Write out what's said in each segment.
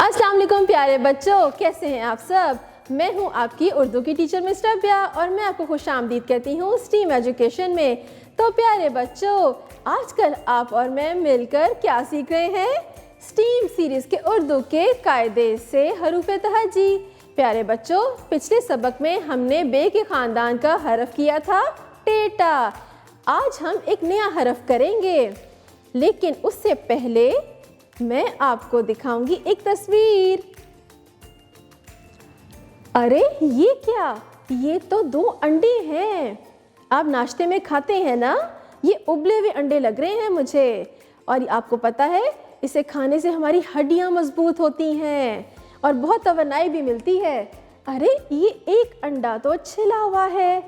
अस्सलाम वालेकुम प्यारे बच्चों, कैसे हैं आप सब। मैं हूं आपकी उर्दू की टीचर मिस रबिया और मैं आपको खुशामदीद कहती हूं स्टीम एजुकेशन में। तो प्यारे बच्चों, आजकल आप और मैं मिलकर क्या सीख रहे हैं? स्टीम सीरीज़ के उर्दू के कायदे से हरूफ तहजी। प्यारे बच्चों, पिछले सबक में हमने बे के ख़ानदान का हरफ किया था टेटा। आज हम एक नया हरफ करेंगे, लेकिन उससे पहले मैं आपको दिखाऊंगी एक तस्वीर। अरे ये क्या, ये तो 2 अंडे हैं। आप नाश्ते में खाते हैं ना, ये उबले हुए अंडे लग रहे हैं मुझे। और आपको पता है, इसे खाने से हमारी हड्डियां मजबूत होती हैं और बहुत तवनाई भी मिलती है। अरे ये एक अंडा तो छिला हुआ है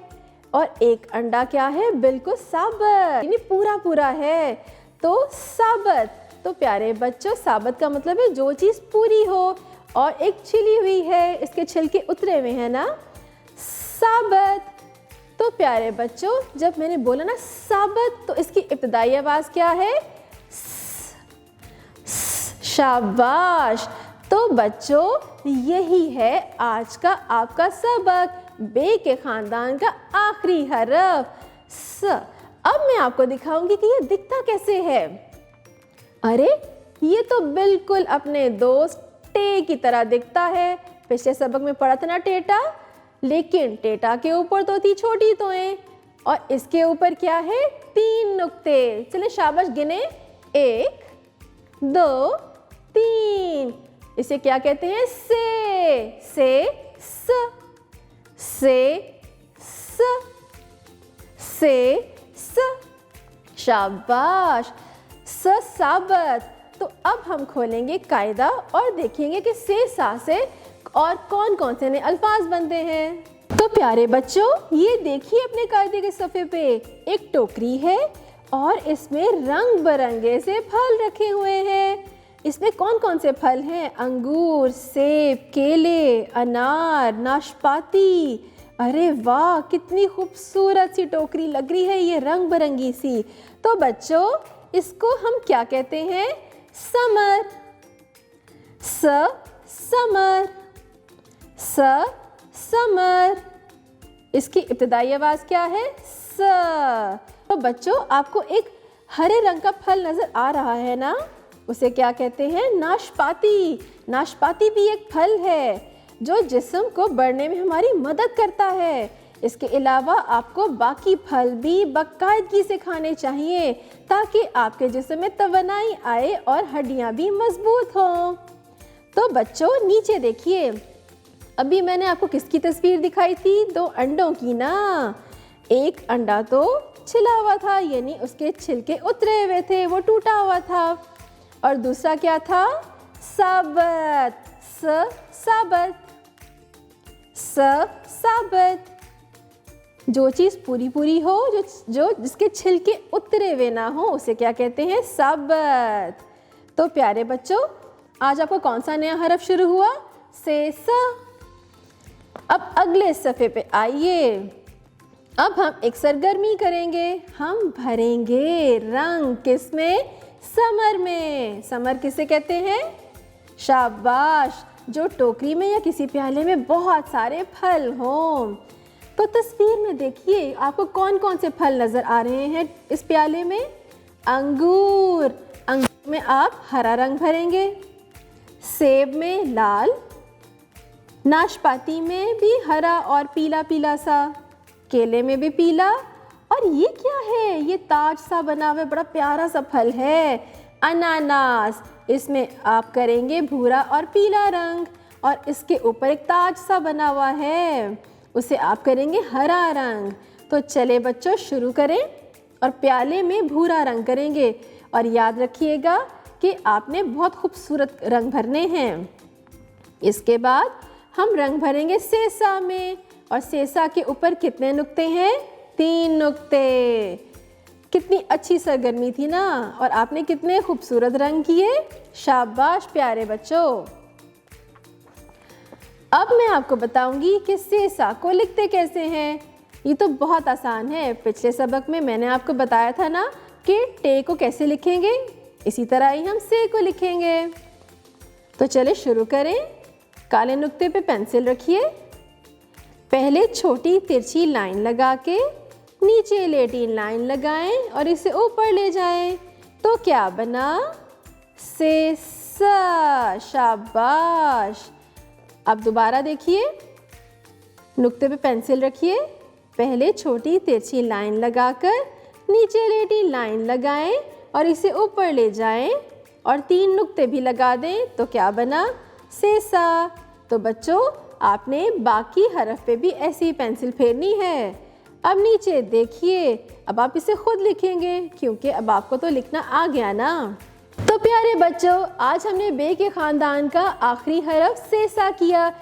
और एक अंडा क्या है, बिल्कुल साबुत, यानी पूरा पूरा है, तो साबुत। तो प्यारे बच्चों, साबुत का मतलब है जो चीज़ पूरी हो, और एक छिली हुई है, इसके छिलके उतरे हुए हैं ना, साबुत। तो प्यारे बच्चों, जब मैंने बोला ना साबुत, तो इसकी इब्तिदाई आवाज़ क्या है? शाबाश। तो बच्चों, यही है आज का आपका सबक, बे के ख़ानदान का आखिरी हरफ स। अब मैं आपको दिखाऊंगी कि ये दिखता कैसे है। अरे ये तो बिल्कुल अपने दोस्त टे की तरह दिखता है। पिछले सबक में पढ़ा था ना टेटा, लेकिन टेटा के ऊपर तो थी छोटी तोएं और इसके ऊपर क्या है, 3 नुक्ते। चले शाबाश गिने, 1 2 3। इसे क्या कहते हैं? से स। शाबाश, साबत। तो अब हम खोलेंगे कायदा और देखेंगे कि से सा से और कौन कौन से नए अल्फाज बनते हैं। तो प्यारे बच्चों, ये देखिए अपने कायदे के सफ़े पे एक टोकरी है और इसमें रंग बिरंगे से फल रखे हुए हैं। इसमें कौन कौन से फल हैं? अंगूर, सेब, केले, अनार, नाशपाती। अरे वाह, कितनी खूबसूरत सी टोकरी लग रही है ये, रंग बिरंगी सी। तो बच्चों, इसको हम क्या कहते हैं? समर। समर। इसकी इब्तिदाई आवाज़ क्या है? स। तो बच्चों, आपको एक हरे रंग का फल नज़र आ रहा है ना, उसे क्या कहते हैं? नाशपाती। नाशपाती भी एक फल है जो जिस्म को बढ़ने में हमारी मदद करता है। इसके अलावा आपको बाकी फल भी बाकायदगी से खाने चाहिए ताकि आपके जिस्म में तवानाई आए और हड्डियां भी मजबूत हों। तो बच्चों, नीचे देखिए, अभी मैंने आपको किसकी तस्वीर दिखाई थी? 2 अंडों की ना। एक अंडा तो छिला हुआ था, यानी उसके छिलके उतरे हुए थे, वो टूटा हुआ था। और दूसरा क्या था? साबुत। साबुत। जो चीज़ पूरी पूरी हो, जो जिसके छिलके उतरे हुए ना हो, उसे क्या कहते हैं? साबुत। तो प्यारे बच्चों, आज आपको कौन सा नया हरफ शुरू हुआ? से स। अब अगले सफ़े पे आइए। अब हम एक सरगर्मी करेंगे, हम भरेंगे रंग किसमें? समर में। समर किसे कहते हैं? शाबाश, जो टोकरी में या किसी प्याले में बहुत सारे फल हों। तो तस्वीर में देखिए, आपको कौन कौन से फल नज़र आ रहे हैं इस प्याले में? अंगूर। अंगूर में आप हरा रंग भरेंगे, सेब में लाल, नाशपाती में भी हरा और पीला पीला सा, केले में भी पीला। और ये क्या है? ये ताज सा बना हुआ बड़ा प्यारा सा फल है, अनानास। इसमें आप करेंगे भूरा और पीला रंग और इसके ऊपर एक ताज सा बना हुआ है, उसे आप करेंगे हरा रंग। तो चले बच्चों, शुरू करें और प्याले में भूरा रंग करेंगे। और याद रखिएगा कि आपने बहुत खूबसूरत रंग भरने हैं। इसके बाद हम रंग भरेंगे सेसा में, और सेसा के ऊपर कितने नुक्ते हैं? 3 नुक्ते। कितनी अच्छी सरगर्मी थी ना, और आपने कितने खूबसूरत रंग किए। शाबाश प्यारे बच्चों। अब मैं आपको बताऊंगी कि सेसा को लिखते कैसे हैं। ये तो बहुत आसान है, पिछले सबक में मैंने आपको बताया था ना कि टे को कैसे लिखेंगे, इसी तरह ही हम से को लिखेंगे। तो चले शुरू करें। काले नुक्ते पे पेंसिल रखिए। पहले छोटी तिरछी लाइन लगा के नीचे लेटी लाइन लगाएं और इसे ऊपर ले जाएं। तो क्या बना? से सा। शाबाश। अब दोबारा देखिए। नुक्ते पे पेंसिल रखिए। पहले छोटी तिरछी लाइन लगाकर नीचे लेटी लाइन लगाएं और इसे ऊपर ले जाएं और 3 नुक्ते भी लगा दें। तो क्या बना? से सा। तो बच्चों, आपने बाकी हरफ पे भी ऐसी ही पेंसिल फेरनी है। अब नीचे देखिए। अब आप इसे खुद लिखेंगे क्योंकि अब आपको तो लिखना आ गया ना। तो प्यारे बच्चों, आज हमने बे के ख़ानदान का आखिरी हरफ से सा किया।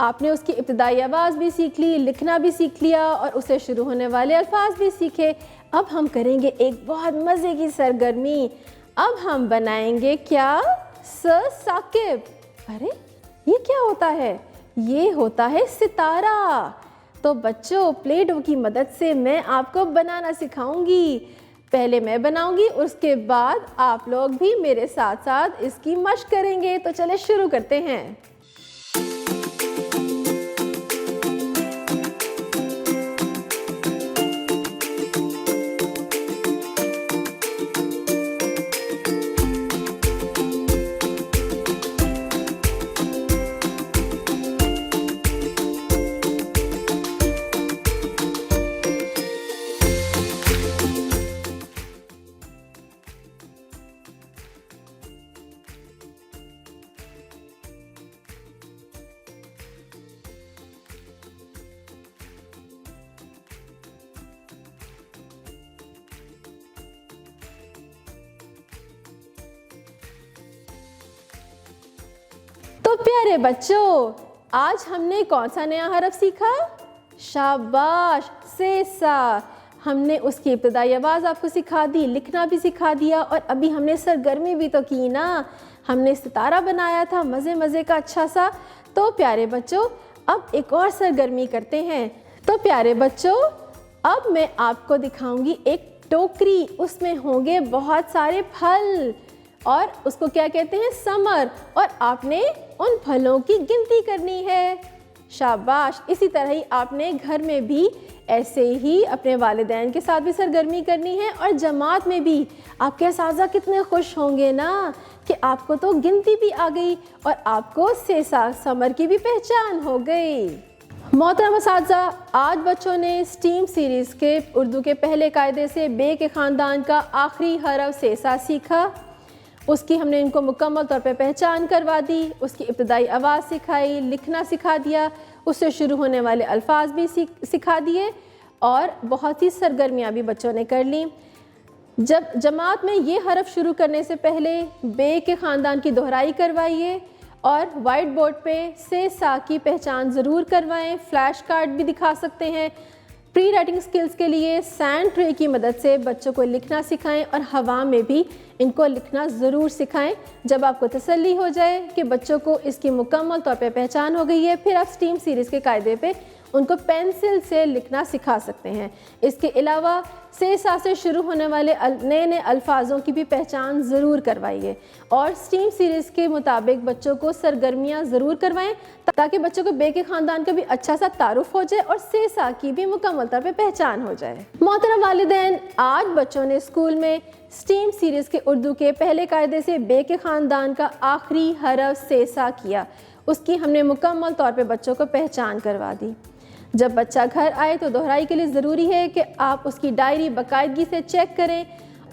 आपने उसकी इब्तिदाई आवाज़ भी सीख ली, लिखना भी सीख लिया और उससे शुरू होने वाले अल्फाज भी सीखे। अब हम करेंगे एक बहुत मज़े की सरगर्मी। अब हम बनाएंगे क्या? साकिब। अरे ये क्या होता है? ये होता है सितारा। तो बच्चों, प्ले डो की मदद से मैं आपको बनाना सिखाऊंगी। पहले मैं बनाऊंगी, उसके बाद आप लोग भी मेरे साथ साथ इसकी मशक करेंगे। तो चले शुरू करते हैं। तो प्यारे बच्चों, आज हमने कौन सा नया हरफ सीखा? शाबाश, से सा। हमने उसकी इब्तिदाई आवाज़ आपको सिखा दी, लिखना भी सिखा दिया और अभी हमने सरगर्मी भी तो की ना। हमने सितारा बनाया था मज़े मज़े का अच्छा सा। तो प्यारे बच्चों, अब एक और सरगर्मी करते हैं। तो प्यारे बच्चों, अब मैं आपको दिखाऊंगी एक टोकरी। उसमें होंगे बहुत सारे फल और उसको क्या कहते हैं? समर। और आपने उन फलों की गिनती करनी है। शाबाश। इसी तरह ही आपने घर में भी ऐसे ही अपने वालिदैन के साथ भी सरगर्मी करनी है और जमात में भी। आपके असातिज़ा कितने खुश होंगे ना कि आपको तो गिनती भी आ गई और आपको से समर की भी पहचान हो गई। मोहतरम असातिज़ा, आज बच्चों ने स्टीम सीरीज़ के उर्दू के पहले कायदे से बे के ख़ानदान का आखिरी हरफ से सा सीखा। उसकी हमने इनको मुकम्मल तौर पे पहचान करवा दी, उसकी इब्तिदाई आवाज़ सिखाई, लिखना सिखा दिया, उससे शुरू होने वाले अल्फाज भी सिखा दिए और बहुत सी सरगर्मियाँ भी बच्चों ने कर ली। जब जमात में ये हरफ शुरू करने से पहले बे के ख़ानदान की दोहराई करवाइए और वाइट बोर्ड पे से सा की पहचान ज़रूर करवाएं। फ्लैश कार्ड भी दिखा सकते हैं। प्री राइटिंग स्किल्स के लिए सैंड ट्रे की मदद से बच्चों को लिखना सिखाएं और हवा में भी इनको लिखना ज़रूर सिखाएं। जब आपको तसल्ली हो जाए कि बच्चों को इसकी मुकम्मल तौर पे पहचान हो गई है, फिर आप स्टीम सीरीज़ के कायदे पे उनको पेंसिल से लिखना सिखा सकते हैं। इसके अलावा से सा से शुरू होने वाले नए नए अल्फाजों की भी पहचान ज़रूर करवाइए और स्टीम सीरीज़ के मुताबिक बच्चों को सरगर्मियाँ ज़रूर करवाएं ताकि बच्चों को बे के ख़ानदान का भी अच्छा सा तारुफ हो जाए और से सा की भी मुकम्मल तौर पे पहचान हो जाए। मोहतरम वालिदैन, आज बच्चों ने स्कूल में स्टीम सीरीज़ के उर्दू के पहले कायदे से बे के ख़ानदान का आखिरी हरफ से सा किया। उसकी हमने मुकम्मल तौर पे बच्चों को पहचान करवा दी। जब बच्चा घर आए तो दोहराई के लिए ज़रूरी है कि आप उसकी डायरी बाकायदगी से चेक करें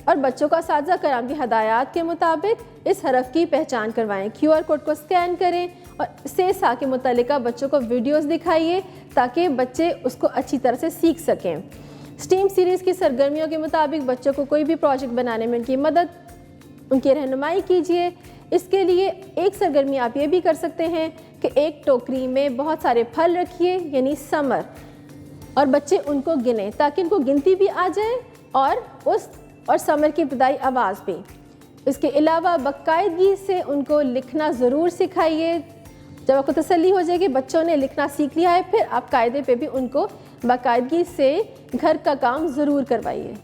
और बच्चों का असातिज़ा कराम की हदायत के मुताबिक इस हरफ की पहचान करवाएं। QR कोड को स्कैन करें और से सा के मुतल्लिका बच्चों को वीडियोस दिखाइए ताकि बच्चे उसको अच्छी तरह से सीख सकें। स्टीम सीरीज़ की सरगर्मियों के मुताबिक बच्चों को कोई भी प्रोजेक्ट बनाने में उनकी मदद, उनकी रहनुमाई कीजिए। इसके लिए एक सरगर्मी आप ये भी कर सकते हैं कि एक टोकरी में बहुत सारे फल रखिए, यानी समर, और बच्चे उनको गिने ताकि उनको गिनती भी आ जाए और समर की इब्तिदाई आवाज़ भी। इसके अलावा बाकायदगी से उनको लिखना ज़रूर सिखाइए। जब आपको तसल्ली हो जाएगी बच्चों ने लिखना सीख लिया है, फिर आप कायदे पे भी उनको बाकायदगी से घर का काम ज़रूर करवाइए।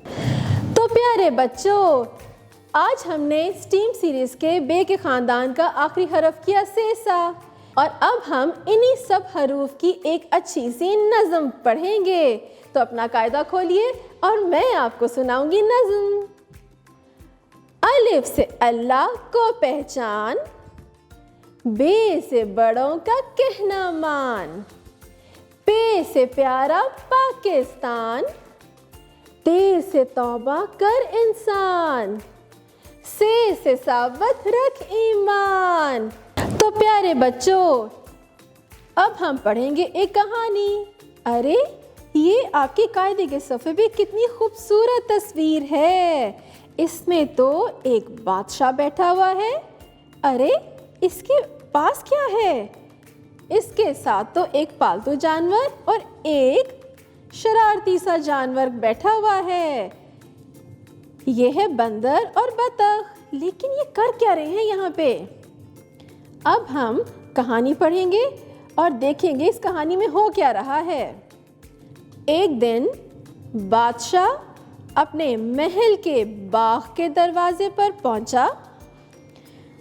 तो प्यारे बच्चों, आज हमने स्टीम सीरीज के बे के ख़ानदान का आखिरी हरफ किया सेसा, और अब हम इन्हीं सब हरूफ की एक अच्छी सी नज़म पढ़ेंगे। तो अपना कायदा खोलिए और मैं आपको सुनाऊंगी नज़म। अलिफ से अल्लाह को पहचान, बे से बड़ों का कहना मान, पे से प्यारा पाकिस्तान, ते से तौबा कर इंसान, से साबत रख ईमान। तो प्यारे बच्चों, अब हम पढ़ेंगे एक कहानी। अरे ये आपके कायदे के सफ़े पे कितनी खूबसूरत तस्वीर है। इसमें तो एक बादशाह बैठा हुआ है। अरे इसके पास क्या है? इसके साथ तो एक पालतू जानवर और एक शरारती सा जानवर बैठा हुआ है। ये है बंदर और बतख। लेकिन ये कर क्या रहे हैं यहाँ पे? अब हम कहानी पढ़ेंगे और देखेंगे इस कहानी में हो क्या रहा है। एक दिन बादशाह अपने महल के बाग के दरवाजे पर पहुंचा।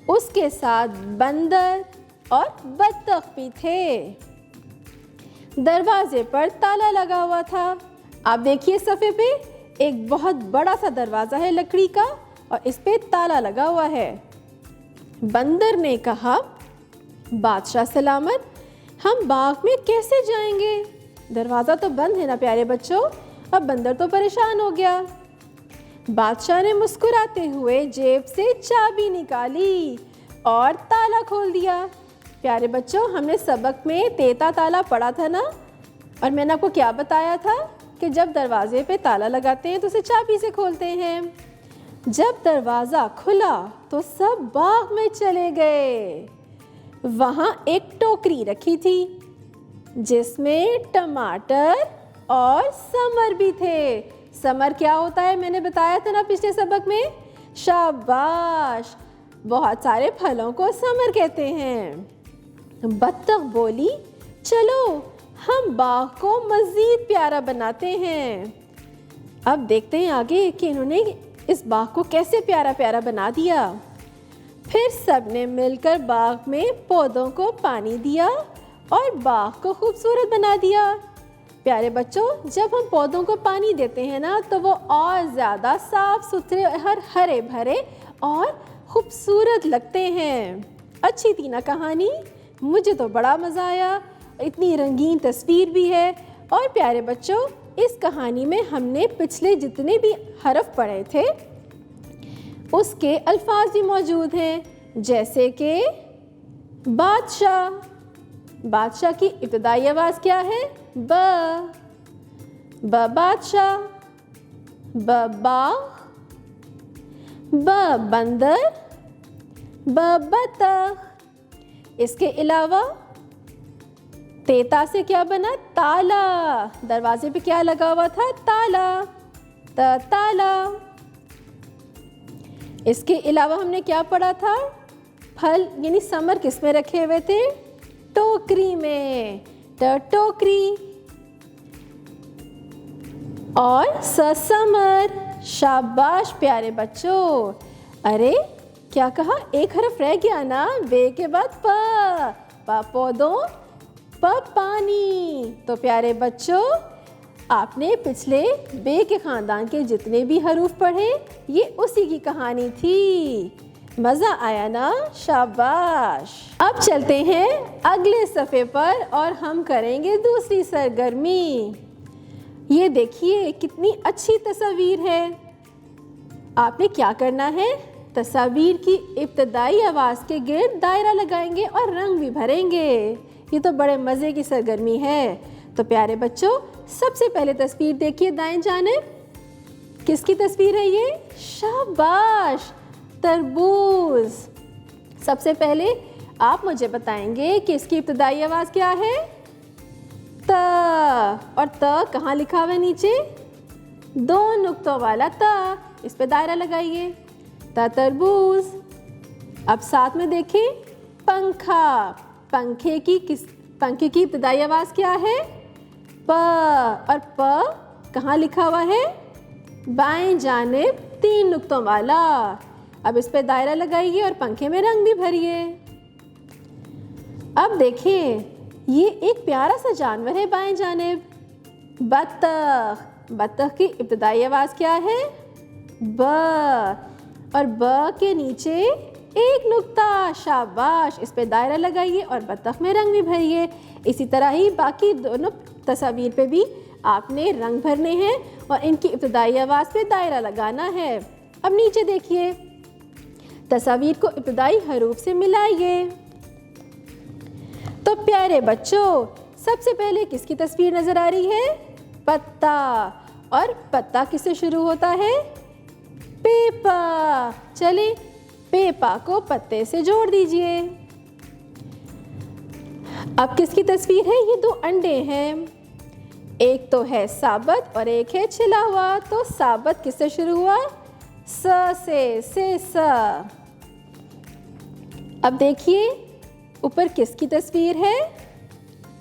उसके साथ बंदर और बत्तख भी थे। दरवाजे पर ताला लगा हुआ था। आप देखिए सफ़े पे एक बहुत बड़ा सा दरवाज़ा है लकड़ी का और इस पे ताला लगा हुआ है। बंदर ने कहा, बादशाह सलामत, हम बाग में कैसे जाएंगे? दरवाज़ा तो बंद है ना प्यारे बच्चों। अब बंदर तो परेशान हो गया। बादशाह ने मुस्कुराते हुए जेब से चाबी निकाली और ताला खोल दिया। प्यारे बच्चों, हमने सबक में तेता ताला पढ़ा था ना, और मैंने आपको क्या बताया था कि जब दरवाजे पे ताला लगाते हैं तो उसे चाबी से खोलते हैं। जब दरवाज़ा खुला तो सब बाग में चले गए। वहाँ एक टोकरी रखी थी जिसमें टमाटर और समर भी थे। समर क्या होता है मैंने बताया था ना पिछले सबक में। शाबाश, बहुत सारे फलों को समर कहते हैं। बत्तख बोली, चलो हम बाग को मज़ीद प्यारा बनाते हैं। अब देखते हैं आगे कि इन्होंने इस बाग को कैसे प्यारा प्यारा बना दिया। फिर सबने मिलकर बाग में पौधों को पानी दिया और बाग को खूबसूरत बना दिया। प्यारे बच्चों, जब हम पौधों को पानी देते हैं ना तो वो और ज़्यादा साफ सुथरे और हरे भरे और खूबसूरत लगते हैं। अच्छी थी ना कहानी? मुझे तो बड़ा मज़ा आया। इतनी रंगीन तस्वीर भी है। और प्यारे बच्चों, इस कहानी में हमने पिछले जितने भी हरफ पढ़े थे उसके अल्फाज भी मौजूद हैं, जैसे कि बादशाह। बादशाह की इब्तिदाई आवाज़ क्या है? ब बादशाह। ब बाग, ब बंदर, ब बतख। इसके अलावा तेता से क्या बना? ताला। दरवाजे पे क्या लगा हुआ था? ताला। ताला। इसके अलावा हमने क्या पढ़ा था? फल यानी समर किस में रखे हुए थे? टोकरी में। टोकरी। और समर। शाबाश प्यारे बच्चों। अरे क्या कहा? एक हरफ रह गया ना। बे के बाद प पौधों, प पानी। तो प्यारे बच्चों, आपने पिछले बे के ख़ानदान के जितने भी हरूफ पढ़े ये उसी की कहानी थी। मज़ा आया ना? शाबाश। अब चलते हैं अगले सफ़े पर और हम करेंगे दूसरी सरगर्मी। ये देखिए कितनी अच्छी तस्वीर है। आपने क्या करना है? तस्वीर की इब्तिदाई आवाज़ के गिर्द दायरा लगाएंगे और रंग भी भरेंगे। ये तो बड़े मज़े की सरगर्मी है। तो प्यारे बच्चों, सबसे पहले तस्वीर देखिए दाएं जानिब। किसकी तस्वीर है ये? शाबाश, तरबूज। सबसे पहले आप मुझे बताएंगे कि इसकी इब्तिदाई आवाज़ क्या है? त। और त कहाँ लिखा हुआ है? नीचे दो नुक्तों वाला त। इस पे दायरा लगाइए। तरबूज। अब साथ में देखें पंखा। पंखे की इब्तिदाई आवाज़ क्या है? प। और प कहाँ लिखा हुआ है? बाएं जानिब तीन नुक्तों वाला। अब इस पे दायरा लगाइए और पंखे में रंग भी भरिए। अब देखिए ये एक प्यारा सा जानवर है बाएं जानिब, बत्तख। बत्तख की इब्तिदाई आवाज़ क्या है? ब। और ब के नीचे एक नुक्ता, शाबाश। इस पे दायरा लगाइए और बत्तख में रंग भी भरिए। इसी तरह ही बाकी दोनों तस्वीर पे भी आपने रंग भरने हैं और इनकी इब्तिदाई आवाज़ पे दायरा लगाना है। अब नीचे देखिए, तस्वीर को इब्तिदाई हरूफ से मिलाइए। तो प्यारे बच्चों, सबसे पहले किसकी तस्वीर नज़र आ रही है? पत्ता। और पत्ता किससे शुरू होता है? पेपा। चलिए पेपा को पत्ते से जोड़ दीजिए। अब किसकी तस्वीर है? ये दो अंडे हैं, एक तो है साबत और एक है छिला हुआ। तो साबत किससे शुरू हुआ? स से स। अब देखिए ऊपर किसकी तस्वीर है?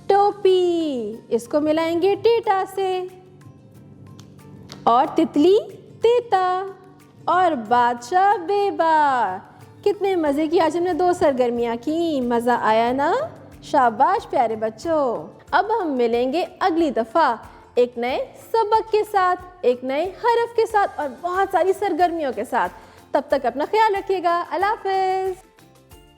टोपी। इसको मिलाएंगे टीटा से। और तितली तीता और बादशाह बेबा। कितने मज़े की आज हमने 2 सरगर्मियाँ की। मज़ा आया ना? शाबाश प्यारे बच्चों। अब हम मिलेंगे अगली दफ़ा एक नए सबक के साथ, एक नए हरफ के साथ और बहुत सारी सरगर्मियों के साथ। तब तक अपना ख्याल रखिएगा। अल्लाह हाफ़िज़।